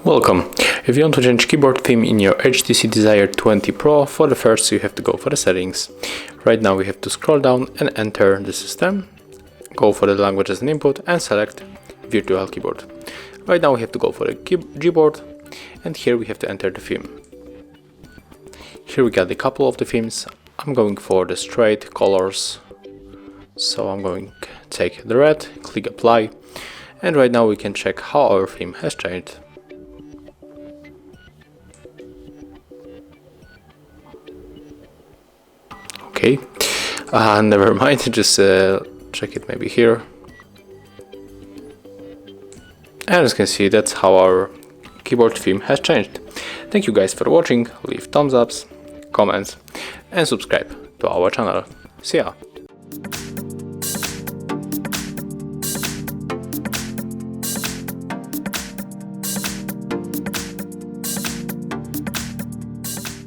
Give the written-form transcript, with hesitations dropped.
Welcome! If you want to change keyboard theme in your HTC Desire 20 Pro, for the first you have to go for the settings. Right now we have to scroll down and enter the system, go for the language as an input and select virtual keyboard. Right now we have to go for the Gboard, and here we have to enter the theme. Here we got a couple of the themes. I'm going for the straight colors, so I'm going to take the red, click apply, and right now we can check how our theme has changed. Okay, never mind, just check it maybe here. And as you can see, that's how our keyboard theme has changed. Thank you guys for watching, leave thumbs ups, comments and subscribe to our channel. See ya!